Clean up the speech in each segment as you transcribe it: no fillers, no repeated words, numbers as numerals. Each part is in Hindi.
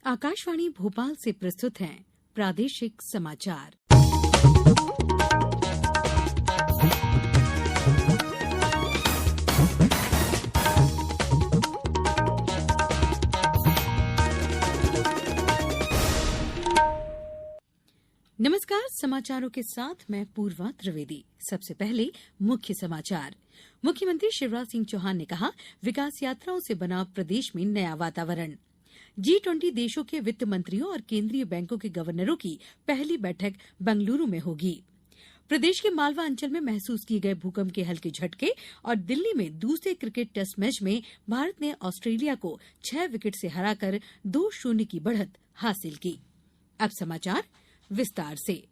आकाशवाणी भोपाल से प्रस्तुत हैं प्रादेशिक समाचार। नमस्कार, समाचारों के साथ मैं पूर्वा त्रिवेदी। सबसे पहले मुख्य समाचार। मुख्यमंत्री शिवराज सिंह चौहान ने कहा, विकास यात्राओं से बना प्रदेश में नया वातावरण। G20 देशों के वित्त मंत्रियों और केंद्रीय बैंकों के गवर्नरों की पहली बैठक बेंगलुरु में होगी। प्रदेश के मालवा अंचल में महसूस किए गए भूकंप के हल्के झटके और दिल्ली में दूसरे क्रिकेट टेस्ट मैच में भारत ने ऑस्ट्रेलिया को 6 विकेट से हराकर 2-0 की बढ़त हासिल की। अब समाचार विस्तार से।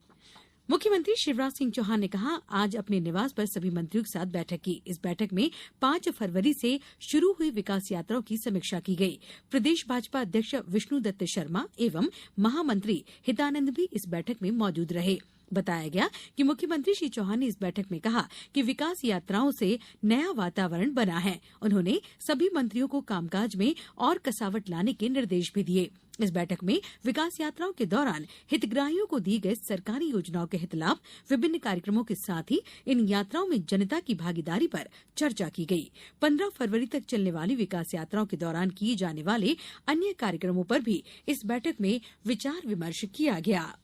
मुख्यमंत्री शिवराज सिंह चौहान ने कहा, आज अपने निवास पर सभी मंत्रियों के साथ बैठक की। इस बैठक में 5 फरवरी से शुरू हुई विकास यात्राओं की समीक्षा की गई। प्रदेश भाजपा अध्यक्ष विष्णुदत्त शर्मा एवं महामंत्री हितानंद भी इस बैठक में मौजूद रहे। बताया गया कि मुख्यमंत्री श्री चौहान ने इस बैठक में कहा कि विकास यात्राओं से नया वातावरण बना है। उन्होंने सभी मंत्रियों को कामकाज में और कसावट लाने के निर्देश भी दिए। इस बैठक में विकास यात्राओं के दौरान हितग्राहियों को दी गई सरकारी योजनाओं के हितलाभ, विभिन्न कार्यक्रमों के साथ ही इन यात्राओं में जनता की भागीदारी पर चर्चा की गई। 15 फरवरी तक चलने वाली विकास यात्राओं के दौरान किए जाने वाले अन्य कार्यक्रमों पर भी इस बैठक में विचार विमर्श किया गया।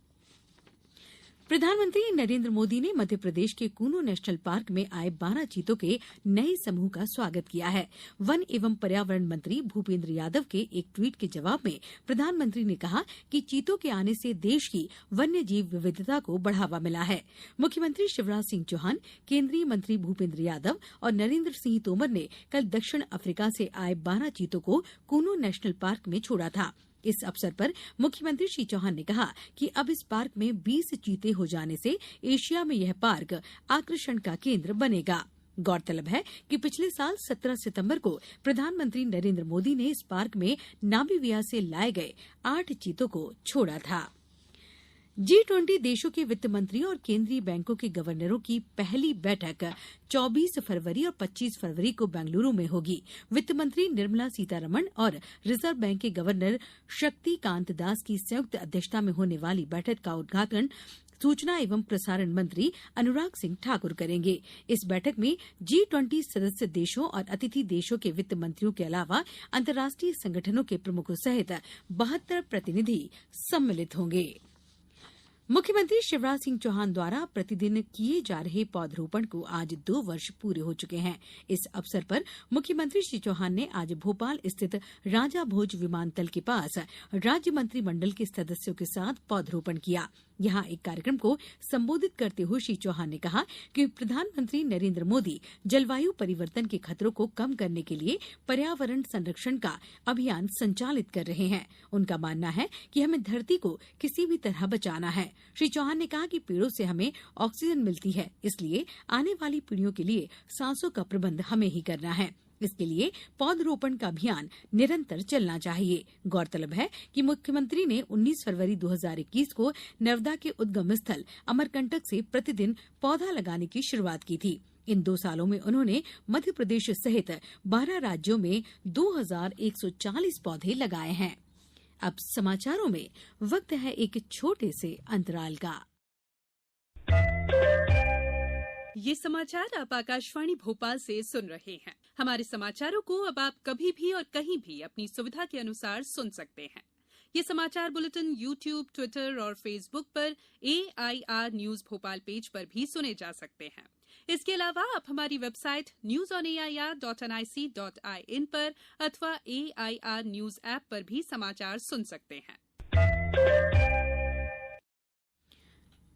प्रधानमंत्री नरेंद्र मोदी ने मध्य प्रदेश के कूनो नेशनल पार्क में आए 12 चीतों के नए समूह का स्वागत किया है। वन एवं पर्यावरण मंत्री भूपेंद्र यादव के एक ट्वीट के जवाब में प्रधानमंत्री ने कहा कि चीतों के आने से देश की वन्य जीव विविधता को बढ़ावा मिला है। मुख्यमंत्री शिवराज सिंह चौहान, केंद्रीय मंत्री भूपेंद्र यादव और नरेंद्र सिंह तोमर ने कल दक्षिण अफ्रीका से आए 12 चीतों को कूनो नेशनल पार्क में छोड़ा था। इस अवसर पर मुख्यमंत्री श्री चौहान ने कहा कि अब इस पार्क में 20 चीते हो जाने से एशिया में यह पार्क आकर्षण का केंद्र बनेगा। गौरतलब है कि पिछले साल 17 सितंबर को प्रधानमंत्री नरेंद्र मोदी ने इस पार्क में नामीबिया से लाए गए 8 चीतों को छोड़ा था। G20 देशों के वित्त मंत्रियों और केंद्रीय बैंकों के गवर्नरों की पहली बैठक 24 फरवरी और 25 फरवरी को बेंगलुरु में होगी। वित्त मंत्री निर्मला सीतारमण और रिजर्व बैंक के गवर्नर शक्तिकांत दास की संयुक्त अध्यक्षता में होने वाली बैठक का उद्घाटन सूचना एवं प्रसारण मंत्री अनुराग सिंह ठाकुर करेंगे। इस बैठक में G20 सदस्य देशों और अतिथि देशों के वित्त मंत्रियों के अलावा अंतर्राष्ट्रीय संगठनों के प्रमुखों सहित 72 प्रतिनिधि सम्मिलित होंगे। मुख्यमंत्री शिवराज सिंह चौहान द्वारा प्रतिदिन किए जा रहे पौधरोपण को आज 2 वर्ष पूरे हो चुके हैं। इस अवसर पर मुख्यमंत्री श्री चौहान ने आज भोपाल स्थित राजा भोज विमानतल के पास राज्य मंत्रिमंडल के सदस्यों के साथ पौधरोपण किया। यहां एक कार्यक्रम को संबोधित करते हुए श्री चौहान ने कहा कि प्रधानमंत्री नरेंद्र मोदी जलवायु परिवर्तन के खतरों को कम करने के लिए पर्यावरण संरक्षण का अभियान संचालित कर रहे हैं। उनका मानना है कि हमें धरती को किसी भी तरह बचाना है। श्री चौहान ने कहा कि पेड़ों से हमें ऑक्सीजन मिलती है, इसलिए आने वाली पीढ़ियों के लिए सांसों का प्रबंध हमें ही करना है। इसके लिए पौधरोपण का अभियान निरंतर चलना चाहिए। गौरतलब है कि मुख्यमंत्री ने 19 फरवरी 2021 को नर्मदा के उद्गम स्थल अमरकंटक से प्रतिदिन पौधा लगाने की शुरुआत की थी। इन 2 सालों में उन्होंने मध्य प्रदेश सहित 12 राज्यों में 2140 पौधे लगाए हैं। अब समाचारों में वक्त है एक छोटे से अंतराल का। ये समाचार आप आकाशवाणी भोपाल से सुन रहे हैं। हमारे समाचारों को अब आप कभी भी और कहीं भी अपनी सुविधा के अनुसार सुन सकते हैं। ये समाचार बुलेटिन YouTube, ट्विटर और फेसबुक पर AIR न्यूज भोपाल पेज पर भी सुने जा सकते हैं। इसके अलावा आप हमारी वेबसाइट newsonair.nic.in पर अथवा AIR न्यूज ऐप पर भी समाचार सुन सकते हैं।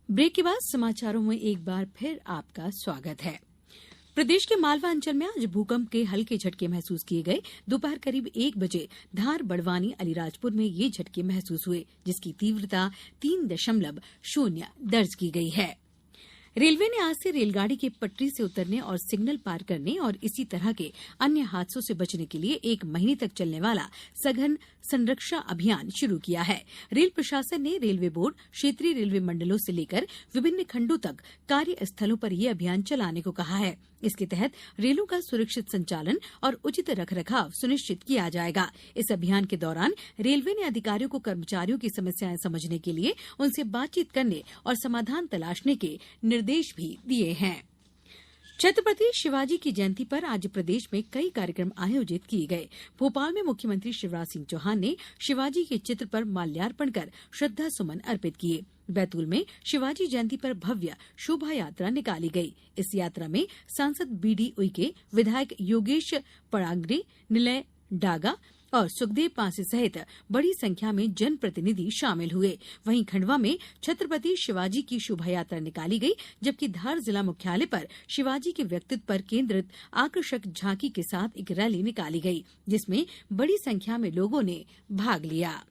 ब्रेक के बाद समाचारों में एक बार फिर आपका स्वागत है। प्रदेश के मालवा अंचल में आज भूकंप के हल्के झटके महसूस किए गए। दोपहर करीब 1 बजे धार, बड़वानी, अलीराजपुर में ये झटके महसूस हुए, जिसकी तीव्रता 3.0 दर्ज की गई है। रेलवे ने आज से रेलगाड़ी के पटरी से उतरने और सिग्नल पार करने और इसी तरह के अन्य हादसों से बचने के लिए 1 महीने तक चलने वाला सघन संरक्षा अभियान शुरू किया है। रेल प्रशासन ने रेलवे बोर्ड, क्षेत्रीय रेलवे मंडलों से लेकर विभिन्न खंडों तक कार्यस्थलों पर यह अभियान चलाने को कहा है। इसके तहत रेलों का सुरक्षित संचालन और उचित रखरखाव सुनिश्चित किया जाएगा। इस अभियान के दौरान रेलवे ने अधिकारियों को कर्मचारियों की समस्याएं समझने के लिए उनसे बातचीत करने और समाधान तलाशने के निर्देश भी दिए हैं। छत्रपति शिवाजी की जयंती पर आज प्रदेश में कई कार्यक्रम आयोजित किए गए। भोपाल में मुख्यमंत्री शिवराज सिंह चौहान ने शिवाजी के चित्र पर माल्यार्पण कर श्रद्धा सुमन अर्पित किए। बैतूल में शिवाजी जयंती पर भव्य शोभा यात्रा निकाली गई। इस यात्रा में सांसद बीडी उइके, विधायक योगेश पड़ांगरे, निलय डागा और सुखदेव पांसे सहित बड़ी संख्या में जनप्रतिनिधि शामिल हुए। वहीं खंडवा में छत्रपति शिवाजी की शोभायात्रा निकाली गई, जबकि धार जिला मुख्यालय पर शिवाजी के व्यक्तित्व पर केंद्रित आकर्षक झांकी के साथ एक रैली निकाली गई, जिसमें बड़ी संख्या में लोगों ने भाग लिया।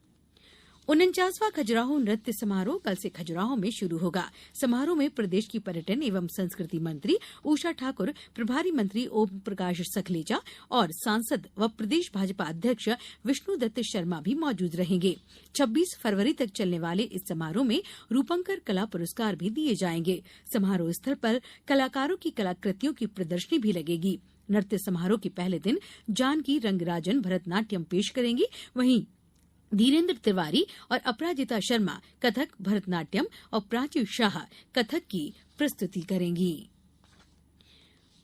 49वां खजुराहो नृत्य समारोह कल से खजुराहो में शुरू होगा। समारोह में प्रदेश की पर्यटन एवं संस्कृति मंत्री उषा ठाकुर, प्रभारी मंत्री ओम प्रकाश सखलेचा और सांसद व प्रदेश भाजपा अध्यक्ष विष्णुदत्त शर्मा भी मौजूद रहेंगे। 26 फरवरी तक चलने वाले इस समारोह में रूपंकर कला पुरस्कार भी दिए जाएंगे। समारोह स्थल पर कलाकारों की कलाकृतियों की प्रदर्शनी भी लगेगी। नृत्य समारोह के पहले दिन जानकी रंगराजन भरतनाट्यम पेश करेंगी। वहीं धीरेन्द्र तिवारी और अपराजिता शर्मा कथक, भरतनाट्यम और प्राची शाह कथक की प्रस्तुति करेंगी।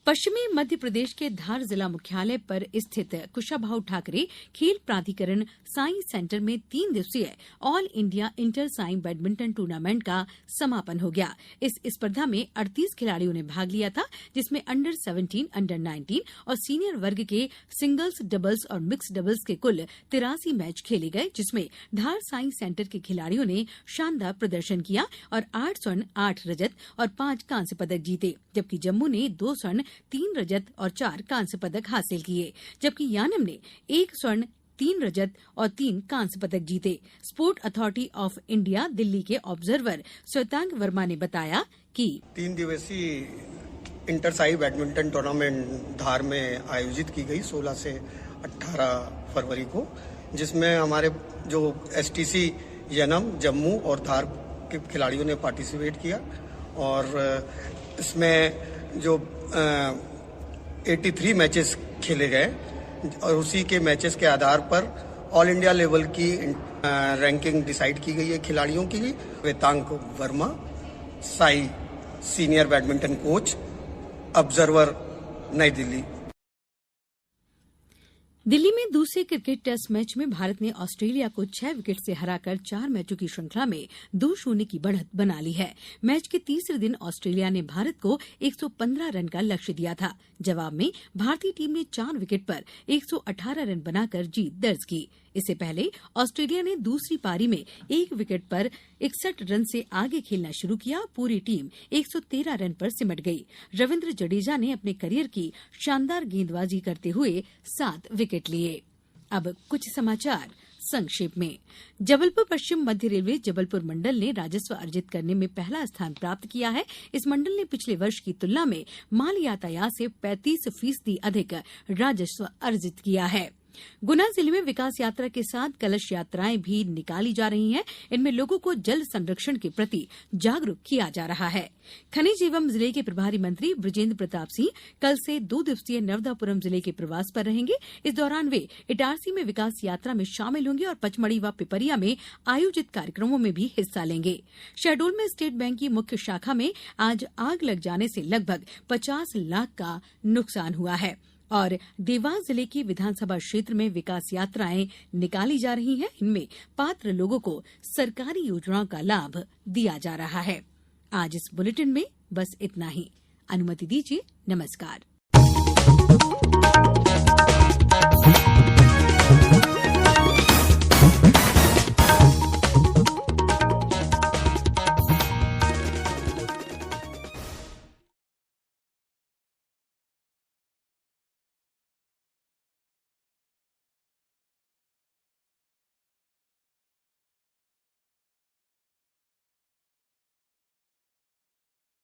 पश्चिमी मध्य प्रदेश के धार जिला मुख्यालय पर स्थित कुशाभाऊ ठाकरे खेल प्राधिकरण साई सेंटर में 3 दिवसीय all India inter Sai badminton tournament का समापन हो गया। इस स्पर्धा में 38 खिलाड़ियों ने भाग लिया था, जिसमें अंडर 17, अंडर 19 और सीनियर वर्ग के सिंगल्स, डबल्स और मिक्स डबल्स के कुल 83 मैच खेले गए, जिसमें धार साई सेंटर के खिलाड़ियों ने शानदार प्रदर्शन किया और 8 स्वर्ण, 8 रजत और 5 कांस्य पदक जीते, जबकि जम्मू ने 2 स्वर्ण, 3 रजत और 4 कांस्य पदक हासिल किए, जबकि यानम ने 1 स्वर्ण, 3 रजत और 3 कांस्य पदक जीते। Sport authority of India Delhi के ऑब्जर्वर श्वेतांग वर्मा ने बताया कि 3 दिवसीय इंटर साई बैडमिंटन टूर्नामेंट धार में आयोजित की गई 16 से 18 फरवरी को, जिसमें हमारे जो एसटीसी यानम, जम्मू और धार के खिलाड़ियों ने पार्टिसिपेट किया और इसमें जो 83 मैचेस खेले गए और उसी के मैचेस के आधार पर ऑल इंडिया लेवल की रैंकिंग डिसाइड की गई है खिलाड़ियों की। Vetang Verma, SAI senior badminton coach, observer, Nai Delhi. Delhi में दूसरे क्रिकेट टेस्ट मैच में भारत ने ऑस्ट्रेलिया को 6 विकेट से हराकर 4 मैचों की श्रृंखला में 2-0 की बढ़त बना ली है। मैच के तीसरे दिन ऑस्ट्रेलिया ने भारत को 115 रन का लक्ष्य दिया था। जवाब में भारतीय टीम ने 4 विकेट पर 118 रन बनाकर जीत दर्ज की। इससे पहले ऑस्ट्रेलिया ने दूसरी पारी में 1 विकेट पर 61 रन से आगे खेलना शुरू किया। पूरी टीम 113 रन पर सिमट गई। रविंद्र जडेजा ने अपने करियर की शानदार गेंदबाजी करते हुए 7 विकेट लिए। अब कुछ समाचार संक्षेप में। जबलपुर पश्चिम मध्य रेलवे जबलपुर मंडल ने राजस्व अर्जित करने में पहला स्थान प्राप्त किया है। इस मंडल ने पिछले वर्ष की तुलना में माल यातायात से 35% अधिक राजस्व अर्जित किया है। गुना जिले में विकास यात्रा के साथ कलश यात्राएं भी निकाली जा रही हैं। इनमें लोगों को जल संरक्षण के प्रति जागरूक किया जा रहा है। खनिज एवं जिले के प्रभारी मंत्री बृजेंद्र प्रताप सिंह कल से 2 दिवसीय नर्मदापुरम जिले के प्रवास पर रहेंगे। इस दौरान वे इटारसी में विकास यात्रा में शामिल होंगे और पचमढ़ी व पिपरिया में आयोजित कार्यक्रमों में भी हिस्सा लेंगे। शहडोल में स्टेट बैंक की मुख्य शाखा में आज आग लग जाने से लगभग 50 लाख का नुकसान हुआ है। और देवास जिले की विधानसभा क्षेत्र में विकास यात्राएं निकाली जा रही हैं। इनमें पात्र लोगों को सरकारी योजनाओं का लाभ दिया जा रहा है। आज इस बुलेटिन में बस इतना ही। अनुमति दीजिए। नमस्कार।